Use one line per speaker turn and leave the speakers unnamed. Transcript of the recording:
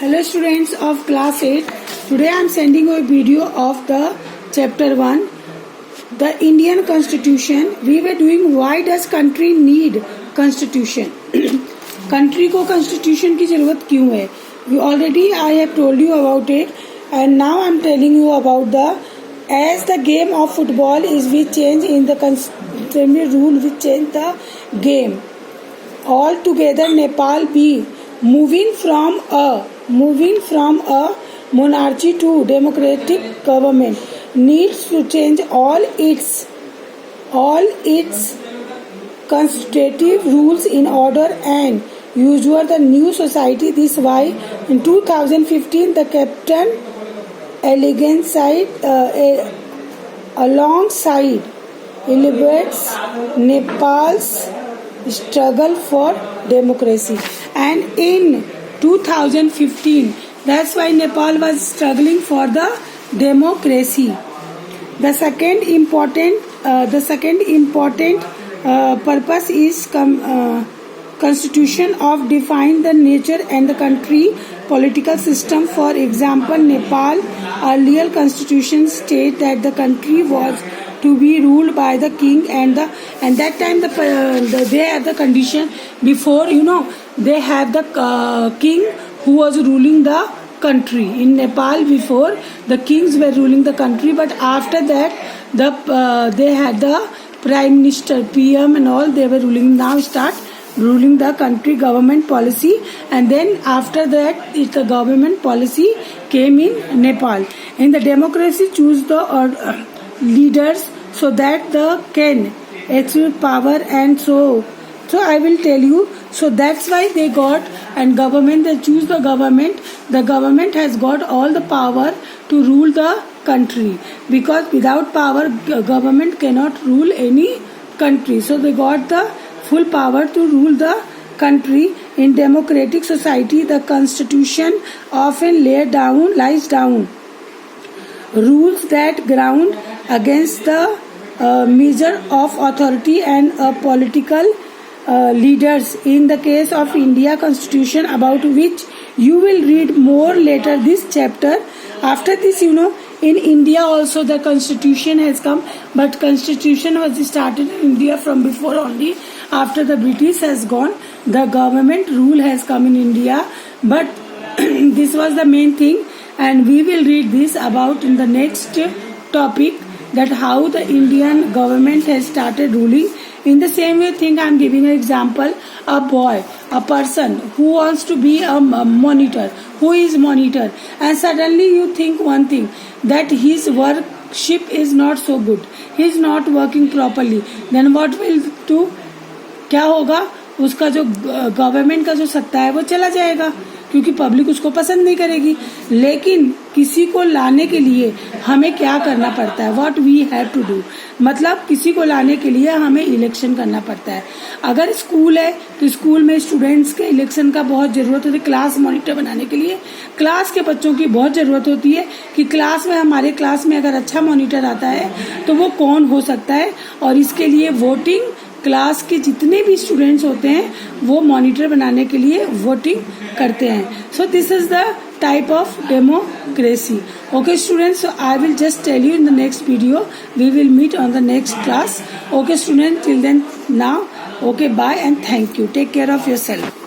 Hello students of class 8. Today I am sending you a video of the chapter 1, the Indian Constitution. We were doing why does country need constitution? Country को constitution की जरूरत क्यों है? Already I have told you about it, and now I am telling you about as the game of football is we change in the constitutional rule, we change the game. Altogether Nepal be moving from a monarchy to democratic government needs to change all its constitutive rules in order and usual the new society. This why in 2015 the captain alongside celebrates Nepal's struggle for democracy. And in 2015, that's why Nepal was struggling for the democracy. The second important purpose is constitution of define the nature and the country political system. For example, Nepal earlier constitution state that the country was to be ruled by the king, and that time they have the condition before, they have the king who was ruling the country in Nepal. Before the kings were ruling the country, but after that they had the prime minister, PM and all, they were ruling. Now start ruling the country, government policy, and then after that the government policy came in Nepal. In the democracy choose the leaders so that the can execute power, and so I will tell you. So that's why they got, and government, they choose the government has got all the power to rule the country, because without power government cannot rule any country. So they got the full power to rule the country. In democratic society the constitution often lies down rules that ground against the measure of authority and political leaders. In the case of India Constitution, about which you will read more later this chapter. After this, in India also the constitution has come, but constitution was started in India from before only. After the British has gone, the government rule has come in India, but this was the main thing, and we will read this about in the next topic, that how the Indian government has started ruling. In the same way, I am giving an example. A boy, a person who wants to be a monitor, who is monitor, and suddenly you think one thing, that his workship is not so good, he is not working properly, then what will do? क्या होगा? उसका जो government का जो सत्ता है वो चला जाएगा, क्योंकि पब्लिक उसको पसंद नहीं करेगी. लेकिन किसी को लाने के लिए हमें क्या करना पड़ता है? What we have to do, मतलब किसी को लाने के लिए हमें इलेक्शन करना पड़ता है. अगर स्कूल है तो स्कूल में स्टूडेंट्स के इलेक्शन का बहुत जरूरत होती है. क्लास मॉनिटर बनाने के लिए क्लास के बच्चों की बहुत जरूरत होती है कि क्लास में, हमारे क्लास में अगर अच्छा मॉनिटर आता है तो वो कौन हो सकता है, और इसके लिए वोटिंग, क्लास के जितने भी स्टूडेंट्स होते हैं वो मॉनिटर बनाने के लिए वोटिंग करते हैं. So this is the type of democracy. Okay students, so I will just tell you in the next video. We will meet on the next class. Okay students, till then, now, okay, bye and thank you. Take care of yourself.